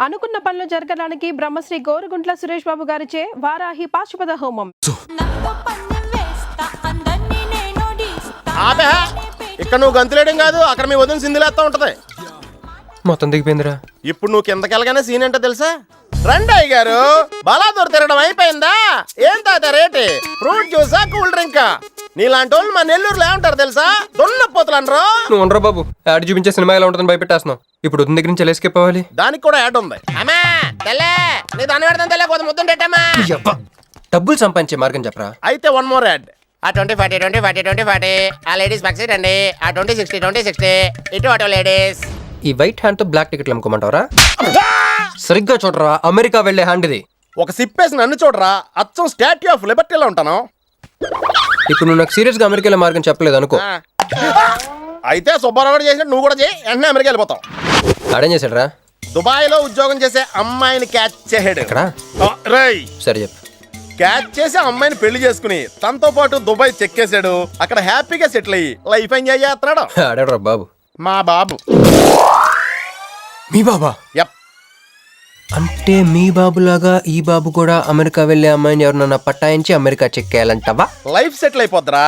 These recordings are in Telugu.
అనుకున్న పనులు జరగడానికి బ్రహ్మశ్రీ గోరుగుంట్ల సురేష్ బాబు గారిచే వారాహి పాశుపత హోమం. ఇక్కడ నువ్వు గంతులేయడం కాదు, అక్కడ మీ వదిన సింధులేస్తా ఉంటది. మొత్తం దిగిపోయిందిరా. ఇప్పుడు నువ్వు కిందకెళ్ళగానే సీన్ ఏంటో తెలుసా? రండయ్య గారు, బలాదూర్ తిరగడం అయిపోయిందా? ఏం తాత రేటు? ఫ్రూట్ జ్యూసా, కూల్ డ్రింకా? నీలాంటి వాళ్ళు మా నెల్లూరులో ఏమంటారు తెలుసా? దొన్నపోతులు అనరు. నువ్వు ఉండరా బాబు, యాడ్ చూపించే సినిమా ఎలా ఉంటుందని భయపెట్టేస్తున్నావు. ఇప్పుడు వదిన దగ్గర నుంచి ఎస్కేప్ అవ్వాలి. దానికి కూడా యాడ్ ఉంది. అమ్మా తెల్లే, నీ దాన్ని పెడతాను తెల్లే, కొంత ముద్దు పెట్టమ్మా. డబ్బులు సంపాదించే మార్గం చెప్పరా. అయితే వన్ మోర్ యాడ్. ఆ 20-40 20-40 20-40 ఆ లేడీస్ పక్షి అండి. ఆ 20-60 20-60 ఇటు అటు లేడీస్. ఈ వైట్ హ్యాండ్ తో బ్లాక్ టికెట్లు అమ్ముకోమంటావరా? సరిగ్గా చూడరా, అమెరికా వెళ్లే హ్యాండ్ ఇది. ఒక సిప్పేసి నన్ను చూడరా, అచ్చం స్టాట్యూ ఆఫ్ లిబర్టీలో ఉంటాను. ఇప్పుడు నువ్వు నాకు సీరియస్ గా అమెరికా మార్గం చెప్పలేదు అనుకో. అయితే సుబ్బారావు చేసినట్టు నువ్వు కూడా చేయి, వెంటనే అమెరికా వెళ్ళిపోతాం. ఆడేం చేశాడు? దుబాయ్ లో ఉద్యోగం చేసే అమ్మాయిని క్యాచ్ చేసాడు. సరే చెప్పు. క్యాచ్ చేసి అమ్మాయిని పెళ్లి చేసుకుని తనతో పాటు దుబాయ్ చెక్కేశాడు. అక్కడ హ్యాపీగా సెటిల్ అయ్యి లైఫ్ ఎంజాయ్ చేస్తున్నాడు. ఆడాడు బాబు. మా బాబు. మీ బాబా? యప్. అంటే మీ బాబులాగా ఈ బాబు కూడా అమెరికా వెళ్లే అమ్మాయిని ఎవరినన్నా పట్టాయించి అమెరికా చెక్కేయాలంటావా? లైఫ్ సెటిల్ అయిపోద్దిరా.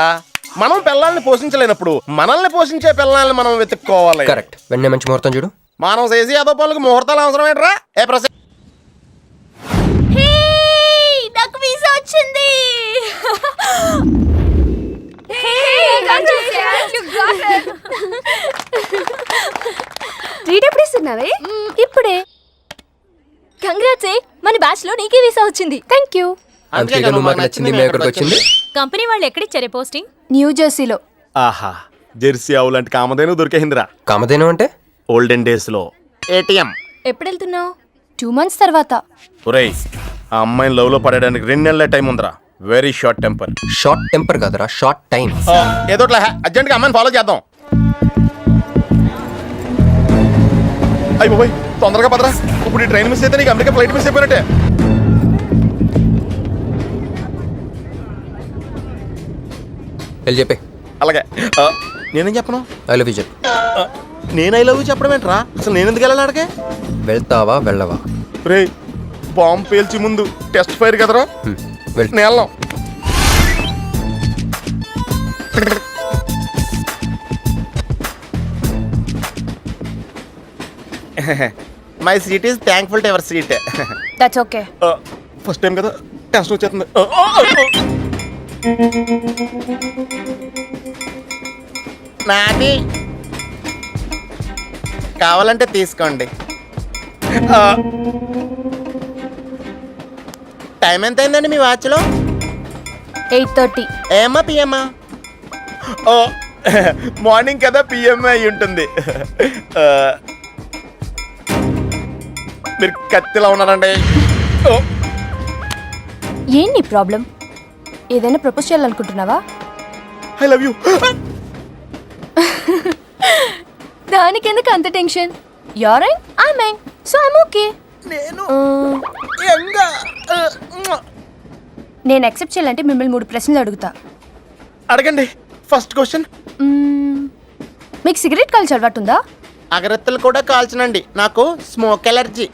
మనం పిల్లల్ని పోషించలేనప్పుడు మనల్ని పోషించే పిల్లల్ని మనం వెతుక్కోవాలి. కరెక్ట్. వెంటనే మంచి ముహూర్తం చూడు. మనం చేసి అదో పనులకు ముహూర్తాలు అవసరం ఏంట్రా? ఏ ప్రశ్న? నాకు వీసా వచ్చింది. రీడ్ ఎప్పుడు ఇస్తున్నావే? ఇప్పుడే. కంగ్రాట్స్, మన బ్యాచ్ లో నీకే వీసా వచ్చింది. Thank you. అందుకే నువ్వు మాకు నచ్చింది, మేము ఎక్కడికి వచ్చింది. కంపెనీ వాళ్ళు ఎక్కడిచ్చారే పోస్టింగ్? న్యూ జెర్సీలో. ఆహా, జెర్సీ ఆవు లాంటి కామధేను దొరికేసిందిరా. కామధేను అంటే? ఓల్డెన్ డేస్ లో ఏటీఎం. ఎప్పుడు వెళ్తున్నావు? 2 months తర్వాత. ఒరేయ్, ఆ అమ్మాయిని లవ్ లో పడడానికి 2 నెలల టైం ఉందిరా. Very short temper. Short temper కాదురా, షార్ట్ టైం. ఏదోట్లా అర్జెంట్ గా అమ్మాయిని ఫాలో చేద్దాం. అయ్యి బాబోయ్, తొందరగా పదరా. ఇప్పుడు ఈ ట్రైన్ మిస్ అయితే నీకు అమెరికా ఫ్లైట్ మిస్ అయిపోయినట్టే. వెళ్ళి చెప్పే. అలాగే. నేనేం చెప్పను? ఐ లవ్ యూ చెప్పు. నేను ఐ లవ్ యూ చెప్పడం ఏంట్రా? అసలు నేను ఎందుకు వెళ్ళాలి అడిగే? వెళ్తావా వెళ్ళవా? రే, బాంబు పేల్చి ముందు టెస్ట్ ఫైర్ కదరా. నేను వెళ్ళాం. My seat is thankful to ever seat. That's okay. First time కదా, టెన్షన్ వచ్చేస్తుంది. నాది కావాలంటే తీసుకోండి. టైం ఎంత అయిందండి మీ వాచ్లో? 8:30. ఏమా పిఎమ్మా? ఓ, మార్నింగ్ కదా, పిఎంఏ అయి ఉంటుంది. మీరు కత్తిలా ఉన్నారండి. ఏంటి ప్రాబ్లం? ఏదైనా ప్రపోజ్ చేయాలనుకుంటున్నావా? I love you. దానికి ఎందుకు అంత tension? You're young, I'm young, so I'm okay. నేను యాక్సెప్ట్ చేయాలంటే మిమ్మల్ని 3 ప్రశ్నలు అడుగుతా. అడగండి. First question. మీకు సిగరెట్ కాల్చి అలవాటు ఉందా? అగరత్తులు కూడా కాల్చనండి, నాకు స్మోక్ ఎలర్జీ.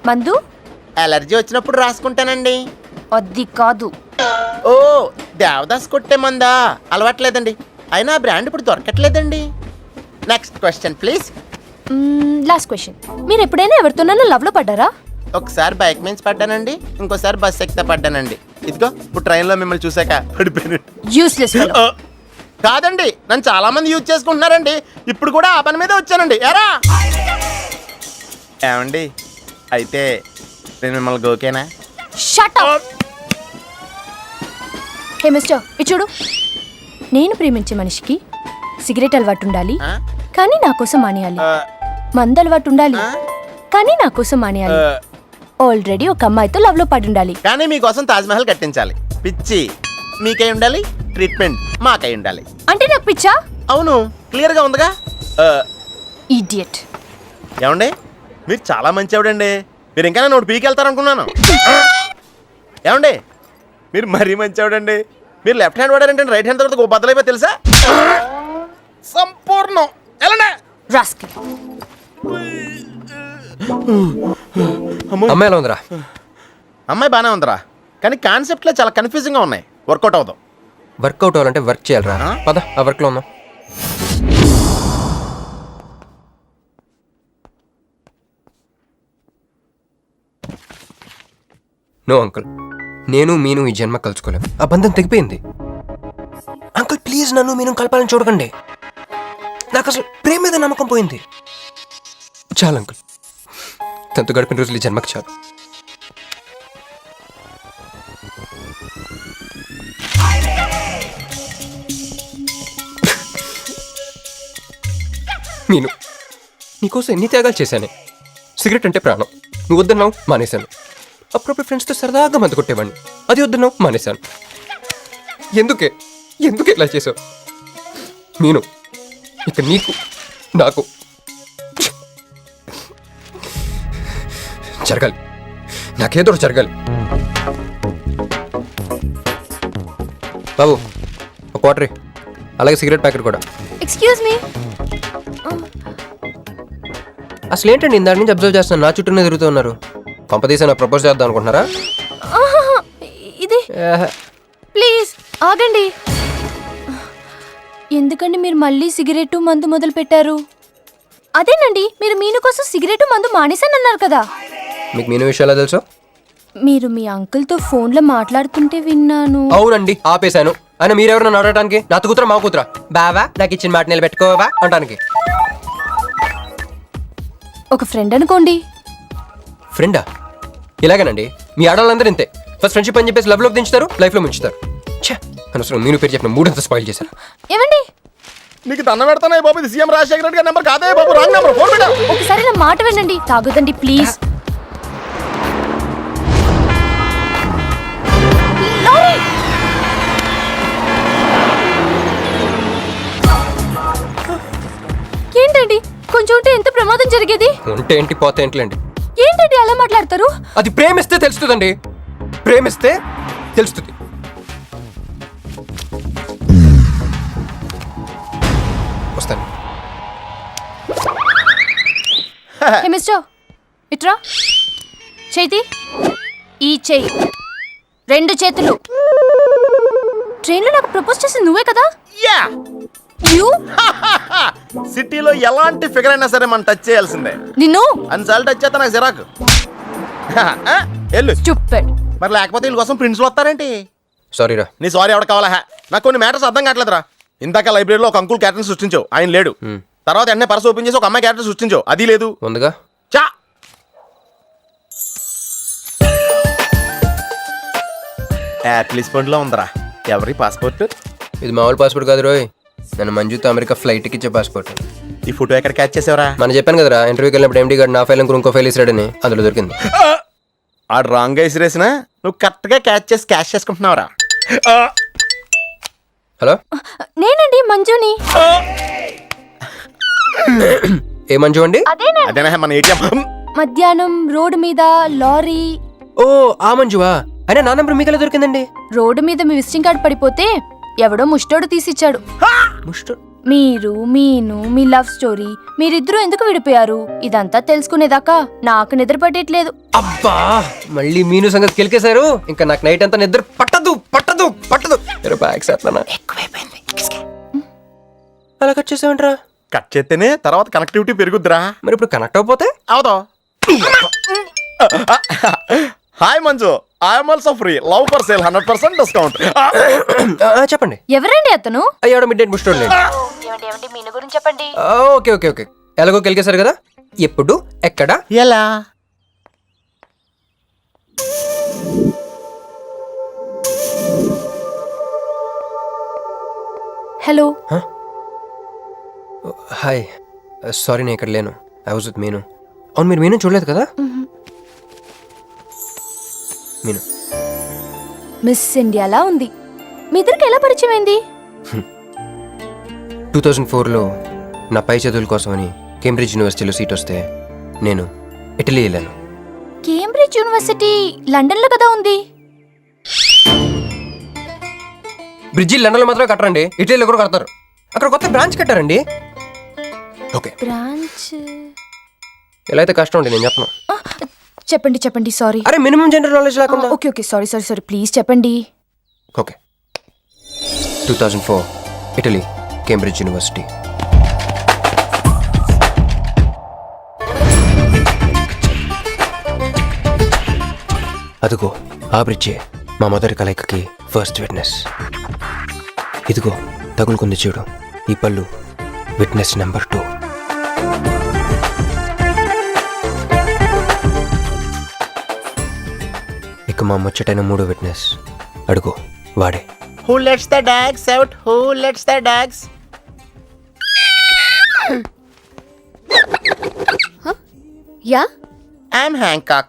మందు? ఎలర్జీ వచ్చినప్పుడు రాసుకుంటానండి. అది కాదు. ఓ, దేవదాస్ కొట్టే మందా? అలవాట్లేదండి, అయినా బ్రాండ్ ఇప్పుడు దొరకట్లేదండి. Next question please. Last question. మీరు ఎప్పుడైనా ఎవరితోనైనా లవ్ లో పడ్డారా? ఒకసారి బైక్ మీద పడ్డానండి, ఇంకోసారి బస్ ఎక్కితే పడ్డానండి. ఇదిగో ఇప్పుడు ట్రైన్లో మిమ్మల్ని చూసాక పడిపోయాను. Useless fellow. కాదండి, నన్ను చాలా మంది యూజ్ చేసుకుంటున్నారండి. ఇప్పుడు కూడా ఆ పని మీదే వచ్చానండి. ఎరా ఏమండి, అయితే నేను మిమ్మల్ని ఓకేనా? Shut up. హే మిస్టర్, ఇది చూడు. నేను ప్రేమించే మనిషికి సిగరెట్ అలవాటు ఉండాలి, కానీ నా కోసం మానేయాలి. మందు అలవాటు ఉండాలి, కానీ నా కోసం మానేయాలి. ఆల్రెడీ ఒక అమ్మాయితో లవ్ లో పడి ఉండాలి, కానీ మీకోసం తాజ్ మహల్ కట్టించాలి. పిచ్చి మీకై ఉండాలి, ట్రీట్మెంట్ మాకై ఉండాలి. అంటే నాకు పిచ్చా? అవును, క్లియర్ గా ఉందిగా. ఇడియట్. ఏమండి, మీరు చాలా మంచి ఆవిడండి. మీరు ఇంకా నన్ను పీకి వెళ్తారనుకున్నాను. ఏమండి, మీరు మరీ మంచి ఆవిడండి. మీరు లెఫ్ట్ హ్యాండ్ వాడారంటే రైట్ హ్యాండ్ తర్వాత బద్దలైపోయి తెలుసా? సంపూర్ణం. ఎలా రాస్కెల్. అమ్మాయి ఎలా ఉందిరా? అమ్మాయి బాగానే ఉందిరా, కానీ కాన్సెప్ట్లో చాలా కన్ఫ్యూజింగ్గా ఉన్నాయి. వర్కౌట్ అవుదాం. వర్కౌట్ అవ్వాలంటే వర్క్ చేయాలరా. పద ఆ వర్క్లో ఉందాం. నో అంకుల్, నేను మీను ఈ జన్మ కలుసుకోలేము. ఆ బంధం తెగిపోయింది. అంకుల్ ప్లీజ్ నన్ను మీను కలపాలని చూడకండి. నాకు అసలు ప్రేమ మీద నమ్మకం పోయింది. చాలు అంకుల్, తనతో గడిపిన రోజులు ఈ జన్మకి చాలు. మీను, నీకోసం ఎన్ని త్యాగాలు చేశానే. సిగరెట్ అంటే ప్రాణం, నువ్వు వద్దన్నావు మానేశాను. అప్పుడప్పుడు ఫ్రెండ్స్తో సరదాగా మందు కొట్టేవాడిని, అది వద్దన్నావు మానేశాను. ఎందుకే ఇలా చేసావు మీను? ఇక నీకు నాకు జరగాలి, నాకేదో జరగాలి. బాబు ఒక వాటర్, అలాగే సిగరెట్ ప్యాకెట్ కూడా. Excuse me. అసలు ఏంటండి ఇందాక నుంచి అబ్జర్వ్ చేస్తున్నాను, నా చుట్టూనే తిరుగుతూ ఉన్నారు. కొంపదీసా నా ప్రపోజ్ చేద్దాం అనుకుంటున్నారా? ఇది ప్లీజ్ ఆగండి. ఎందుకండి మీరు మళ్ళీ సిగరెట్ మందు మొదలు పెట్టారు? అదేనండి, మీరు మీను కోసం సిగరెట్ మందు మానేశానన్నారు కదా. మీకు మీను విషయాలు తెలుసు? మీరు మీ అంకుల్తో ఫోన్లో మాట్లాడుతుంటే విన్నాను. అవునండి, ఆపేశాను. అయినా మీరెవరు నన్ను అడగడానికి? నా కూతురా మా కూతురా? బావా నాకు ఇచ్చిన మాట నిలబెట్టుకోవా అంటానికి. ఒక ఫ్రెండ్ అనుకోండి. ఫ్రెండా? ఇలాగేనండి, మీ ఆడవాళ్ళందరూ ఇంతే. ఫస్ట్ ఫ్రెండ్షిప్ అని చెప్పేసి లవ్లోకి దించుతారు, లైఫ్లో ముంచుతారు. ఛే, అనవసరం మీను పేరు చెప్పిన మూడంతా స్పాయిల్ చేశారు. ఏమండి, నీకు దండ పెడతానే బాబు, ఇది సీఎం రాజశేఖర రెడ్డి గారి నెంబర్ కాదే బాబు, రాంగ్ నెంబర్. ఫోన్ పెట్టా. ఒకసారి నా మాట వినండి. తాగొద్దండి ప్లీజ్. ఏంటండి, కొంచెం ఉంటే ఎంత ప్రమాదం జరిగేది. ఉంటే ఏంటి, పోతే ఏంటిలేండి. ఏంటండి అలా మాట్లాడతారు? అది ప్రేమిస్తే తెలుస్తుందండి, ప్రేమిస్తే తెలుస్తుంది. వస్తాను. హే మిస్టర్, ఇట్రా. చేతి ఈ చెయ్యి, రెండు చేతులు. ట్రైన్లో నాకు ప్రపోజ్ చేసింది నువ్వే కదా? Yeah, you. సిటీలో ఎలాంటి ఫిగర్ అయినా సరే మనం టచ్ చేయాల్సిందే. నిన్ను అన్నిసార్లు టచ్ చేస్తా నాకు చిరాకు. వెళ్ళు. స్టూపిడ్. మరి లేకపోతే వీళ్ళ కోసం ప్రిన్స్లు వస్తారేంటి? సారీ రా. నీ సారీ ఎవడ కావాలా? నాకు కొన్ని మ్యాటర్స్ అర్థం కావట్లేదురా. ఇందాక లైబ్రరీలో ఒక అంకుల్ క్యారెక్టర్ సృష్టించావు, ఆయన లేడు. తర్వాత ఎన్నే పర్స్ ఓపెన్ చేసి ఒక అమ్మాయి క్యారెక్టర్ సృష్టించావు, అది లేదు. ఉందిగా. చా యాప్లిస్ పండ్లో ఉందరా. ఎవరి పాస్పోర్ట్? ఇది మామూలు పాస్పోర్ట్ కాదు రోయ్, నన్ను మంజుతో అమెరికా ఫ్లైట్కి ఇచ్చే పాస్పోర్ట్. ఈ ఫోటో ఎక్కడ క్యాచ్ చేసావరా? మనం చెప్పాను కదరా, ఇంటర్వ్యూకి వెళ్ళినప్పుడు ఎండి గారు నా ఫైల్ ఇంకో ఫైల్ ఇస్తాడని, అందులో దొరికింది. ఆడు రాంగ్ గా ఇసిరేసినా నువ్వు కరెక్ట్ గా క్యాచ్ చేసుకుంటున్నావురా. హలో, నేనండి మంజుని. ఏ మంజు అండి? అదేనా మన ఏటీఎం? మధ్యాహ్నం రోడ్డు మీద లారీ. ఓ ఆ మంజువా? అయినా నా నెంబర్ మీకు ఎలా దొరికిందండి? రోడ్డు మీద మీ విజిటింగ్ కార్డ్ పడిపోతే ఎవడో ముష్టోడు తీసిచ్చాడు. మీరు మీను మీ లవ్ స్టోరీ, మీరిద్దరూ ఎందుకు విడిపోయారు ఇదంతా తెలుసుకునేదాకా నాకు నిద్ర పట్టేట్లేదు. అబ్బా, మళ్ళీ మీను సంగతి కెలికేశారు. ఇంకా నాకు నైట్ అంతా నిద్ర పట్టదు పట్టదు పట్టదు. ఎక్కువైపోయింది. అలా కట్ చేసావంటరా? కట్ చేస్తేనే తర్వాత కనెక్టివిటీ పెరుగుద్దిరా. మరి ఇప్పుడు కనెక్ట్ అయిపోతే అవుతా. Hi Manju, I'm also free, love for sale, 100% discount. చెప్పండి. ఎవరండి అతను? అయ్యాడు మిడ్ నైట్ ముస్టోడ్. మీను గురించి చెప్పండి. ఓకే ఓకే ఓకే, ఎలాగో కెలికేశారు కదా. ఎప్పుడు, ఎక్కడ, ఎలా? హలో. హాయ్, సారీ నేను ఇక్కడ లేను, ఐ వాజ్ విత్ మీను. అవును, మీరు మీను చూడలేదు కదా? మీను మిస్ ఇండియాలా ఉంది. మీ ఇద్దరికి ఎలా పరిచయం అయింది? 2004లో నా పై చదువుల కోసమని కేంబ్రిడ్జ్ యూనివర్సిటీలో సీట్ వస్తే నేను ఇటలీ వెళ్ళాను. కేంబ్రిడ్జ్ యూనివర్సిటీ లండన్లో కదా ఉంది. బ్రిడ్జి లండన్లో మాత్రమే కట్టరండి, ఇటలీలో కూడా కడతారు. అక్కడ కొత్త బ్రాంచ్ కట్టారండి. ఓకే, బ్రాంచ్ ఎలా అయితే కష్టం అండి, నేను చెప్పను. చెప్పండి చెప్పండి సారీ. అరే మినిమం జనరల్ నాలెడ్జ్ లేకుండా. Okay okay sorry sorry sorry please చెప్పండి. Okay 2004 Italy Cambridge university. అదిగో ఆ బ్రిడ్జే మా మొదటి కలయికకి ఫస్ట్ విట్నెస్. ఇదిగో తగులుకుంది చూడు ఈ పళ్ళు, విట్నెస్ నెంబర్ 2. ఇక మా ముచ్చటైన 3 విట్నెస్ అడుగు వాడే. Who lets the dogs out? Who lets the dogs? Yeah? I'm Hancock,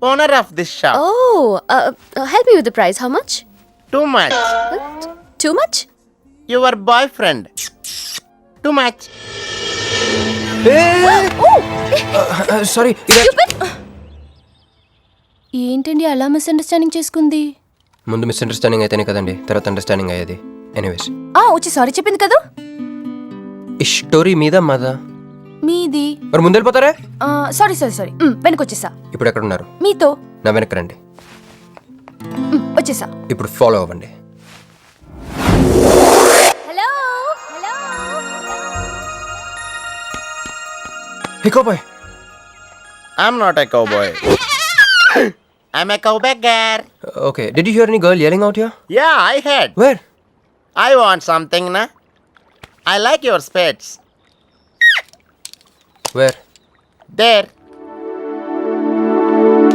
owner of this shop. Oh, help me with the price. How much? Too much. Too much? Your boyfriend. Too much. Sorry. ఏంటండి అలా మిస్అండర్స్టాండింగ్ చేసుకుంది? ముందు మిస్అండర్స్టాండింగ్ అయితేనే కదండి తర్వాత అండర్స్టాండింగ్ అయ్యేది. ఎనీవేస్ వచ్చి సారీ చెప్పింది కదా. ఈ స్టోరీ మీద మాదా? మీది. మరి ముందు వెళ్ళిపోతారా? సారీ సారీ సారీ వెనకొచ్చేసా. ఇప్పుడు ఎక్కడ ఉన్నారు? మీతో. నా వెనక్కి రండి. వచ్చేసా. ఇప్పుడు ఫాలో అవ్వండి. Hello hello. Hey cowboy. I'm not a cowboy. I'm a cowbagger. Okay, did you hear any girl yelling out here? Yeah, I heard. Where? I want something, na? I like your spades. Where? There.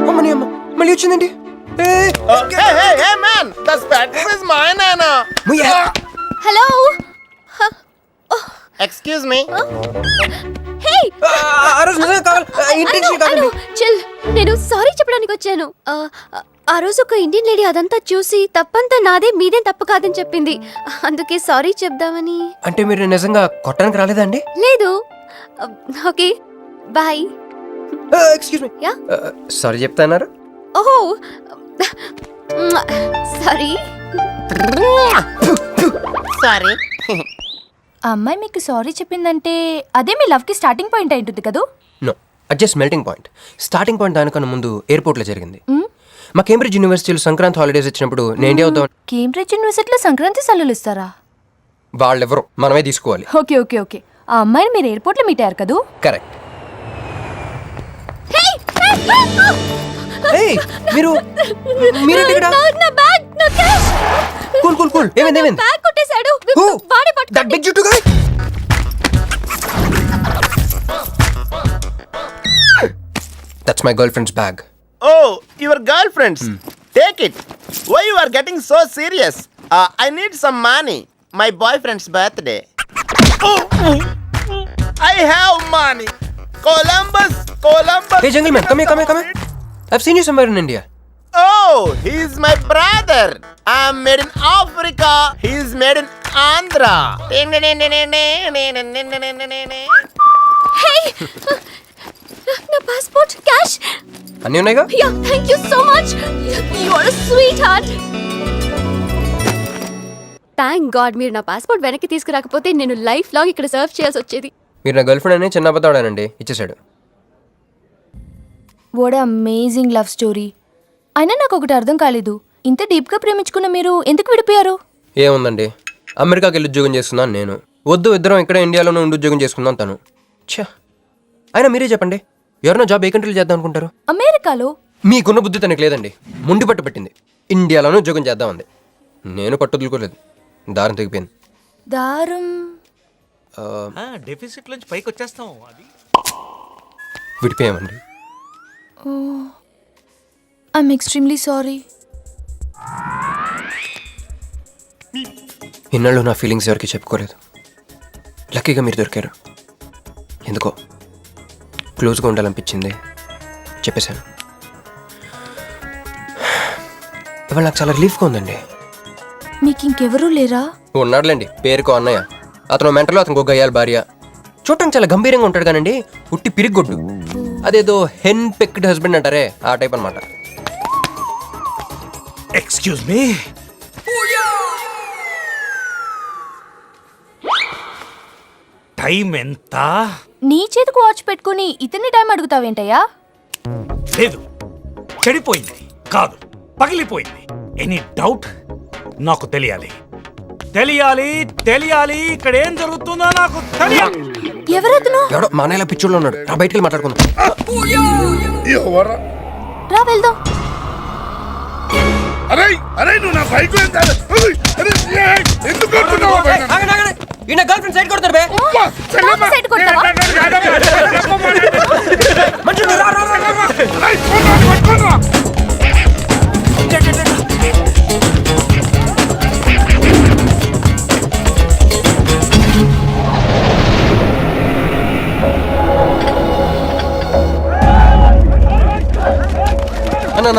అమ్మని అమ్మ మళ్ళీ వచ్చిందండి. Hey, man! The spades is mine, Anna. Hello? Excuse me. Hey! ఆ రోజు నిజంగా కావాలి. ఇంటెన్షన్ కాదండి. చిల్. నేను సారీ చెప్పడానికి వచ్చాను. ఆ రోజు ఒక ఇండియన్ లేడీ అదంతా చూసి తప్పంతా నాదే మీదేం తప్పు కాదని చెప్పింది. అందుకే సారీ చెప్దామని. అంటే మీరు నిజంగా కొట్టడానికి రాలేదా అండి? లేదు. Okay bye. Excuse me. Yeah. Sorry చెప్తాన్నారు. ఓహో సారీ. Sorry. ఆ అమ్మాయి మీకు సారీ చెప్పిందంటే అదే మీ లవ్ కి స్టార్టింగ్ పాయింట్ అయి ఉంటుంది కదా. నో, అది just melting point. Starting point దానికన్నా ముందు ఎయిర్పోర్ట్లో జరిగింది. మా కేంబ్రిడ్జ్ యూనివర్సిటీలో సంక్రాంతి హాలిడేస్ వచ్చినప్పుడు నేను ఇండియా వద్దాం. కేంబ్రిడ్జ్ యూనివర్సిటీలో సంక్రాంతి సెలవులు ఇస్తారా? వాళ్ళెవరో మనమే తీసుకోవాలి. Okay okay okay. ఆ అమ్మాయిని మీరు ఎయిర్పోర్ట్ లో మీట్ అయ్యారు కదా. కరెక్ట్. మీరు మీరేంటి ఇక్కడ? నా బ్యాగ్, నా క్యాష్. Cool cool cool. ఏమైంది ఏమైంది? బ్యాగ్ కొట్టేశాడు. Who? వాడే That పట్టుకోండి. big juttu guy? That's my girlfriend's bag. Oh, your girlfriend's. Take it. Why you are getting so serious? I need some money. My boyfriend's birthday. I have money. Columbus. Hey gentleman, come here. I've seen you somewhere in India. Oh, he's my brother. I'm made in Africa. He's made in Andhra. Hey! నా పాస్పోర్ట్, క్యాష్. అన్నీ ఉన్నాయిగా? Yeah, thank you so much. You are a sweetheart. Thank God మీరు నా పాస్పోర్ట్ వెనక్కి తీసుకురాకపోతే నేను లైఫ్ లాంగ్ ఇక్కడ సర్వ్ చేయాల్సి వచ్చేది. మీరు నా గర్ల్ఫ్రెండ్ అని చిన్న అబద్ధాడానండి, ఇచ్చేసాడు. What amazing love story. అయినా నాకు ఒకటి అర్థం కాలేదు, ఇంత డీప్గా ప్రేమించుకున్న మీరు ఎందుకు విడిపోయారు? ఏముందండి, అమెరికాకి వెళ్ళి ఉద్యోగం చేస్తున్నాను నేను. వద్దు, ఇద్దరం ఇక్కడ ఇండియాలోనే ఉండి ఉద్యోగం చేసుకుందాం తను. ఛా, అయినా మీరే చెప్పండి, ఎవరైనా జాబ్ ఏ కంట్రీలో చేద్దాం అనుకుంటారు? అమెరికాలో. మీకున్న బుద్ధి తనకి లేదండి, ముండి పట్టు పెట్టింది. ఇండియాలోనే ఉద్యోగం చేద్దామంది. నేను పట్టుదలుకోలేదు, దారం తెగిపోయింది. దారం డెఫిసిట్ నుంచి పైకి వచ్చేస్తాం. అది విడిపోయామండి. I'm extremely sorry. ఇన్నాళ్ళు నా ఫీలింగ్స్ ఎవరికి చెప్పుకోలేదు. లక్కీగా మీరు దొరికారు. ఎందుకో క్లోజ్గా ఉండాలనిపించింది, చెప్పేశాను. ఇవాళ నాకు చాలా రిలీఫ్గా ఉందండి. మీకు ఇంకెవరూ లేరా? ఉన్నాడులేండి, పేరుకో అన్నయ్య. అతను మెంటలో, అతనికి ఒక గయ్యాల భార్య. చూడటానికి చాలా గంభీరంగా ఉంటాడు కానండి, ఉట్టి పిరిగొడ్డు. అదేదో హెన్ పెక్డ్ హస్బెండ్ అంటారే, ఆ టైప్ అనమాట. Excuse me. టైం ఎంత? నీ చేతికి వాచ్ పెట్టుకుని ఇతన్ని టైం అడుగుతావేంటయ్యా? లేదు, చెడిపోయింది కాదు, పగిలిపోయింది. Any doubt? నాకు తెలియాలి, తెలియాలి, తెలియాలి. ఇక్కడ ఏం జరుగుతుందో నాకు తెలియాలి. ఎవరతను? ఎవడో మా అన్నయ్య పిచ్చోళ్ళు ఉన్నాడు, రా బయటికి వెళ్ళి మాట్లాడుకుందాం. రా వెళ్దాం. అరే అరే నువ్వు నా బైక్ ఎందుకు కొడుతున్నావు? ఈయన గర్ల్ ఫ్రెండ్ సైడ్ కొడతారు బే. నాకు సైడ్ కొడతావా? అన్న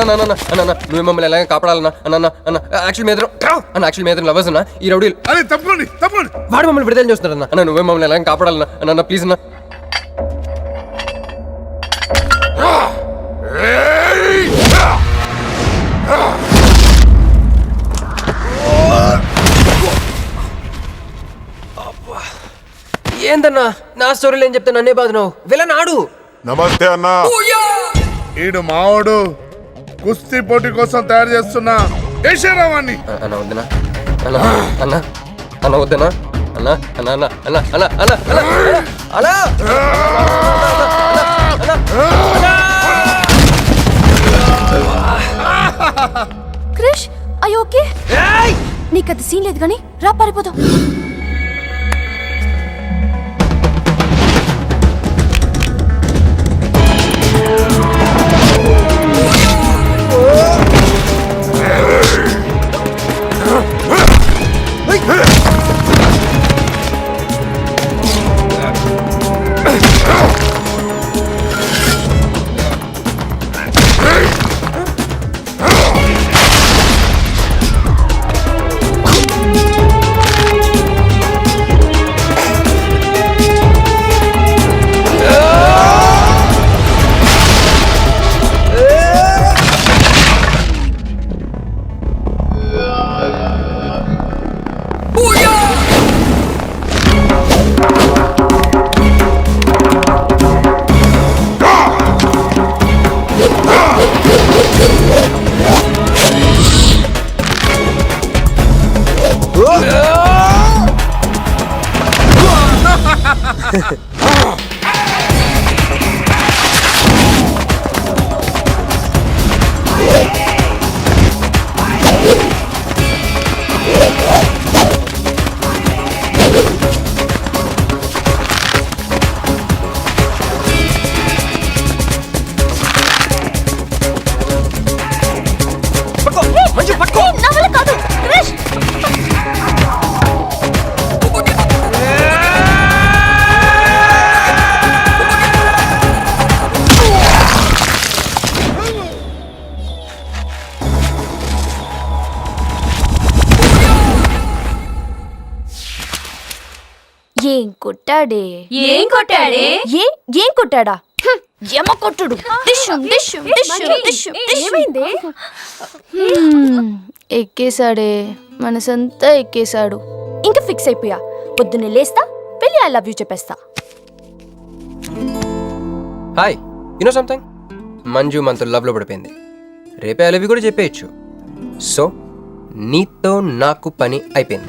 నువ్వు మమ్మల్ని ఎలాగ కాపాడాలన్నా అన్న యాక్చువల్ మీద లవర్స్ అన్న ఈ రౌడీలు అరే తప్పండి తప్పండి. వాడు మమ్మల్ని విడుదల చేస్తున్నారన్న. అన్న నువ్వే మమ్మల్ని ఎలాగ కాపాడాలన్నా అన్న ప్లీజ్ అన్న. ఏందన్నా నా స్టోరీలో ఏం చెప్తా నన్నే బాధనావు వెళ్ళనాడు. నమస్తే అన్న. ఈడు మావాడు కుస్తీ పోటీ కోసం తయారు చేస్తున్నా యశరావాన్ని. అన్న వద్దనా అన్న అన్న అన్న వద్దనా అన్న అన్న అన్న అన్న అన్న అన్న అన్న క్రిష్ ఐ ఓకే? నీకు అది సీన్ లేదు కానీ రా పారిపోదాం. నా వల్ల కాదు క్రిష్. ఏం కొట్టాడే? ఏం కొట్టాడే? ఏం కొట్టాడా? యమ కొట్టుడు. డిష్షుం డిష్షుం డిష్షుం డిష్షుం డిష్షుం. ఎక్కేశాడే, మనసంతా ఎక్కేశాడు. ఇంకా ఫిక్స్ అయిపోయా, పొద్దున్నే లేస్తా, పెళ్ళి ఐ లవ్ యూ చెప్పేస్తా. హాయ్ యూనో సంథింగ్, మంజు మనతో లవ్లో పడిపోయింది. రేపే ఐ లవ్ యూ కూడా చెప్పేయచ్చు. సో నీతో నాకు పని అయిపోయింది.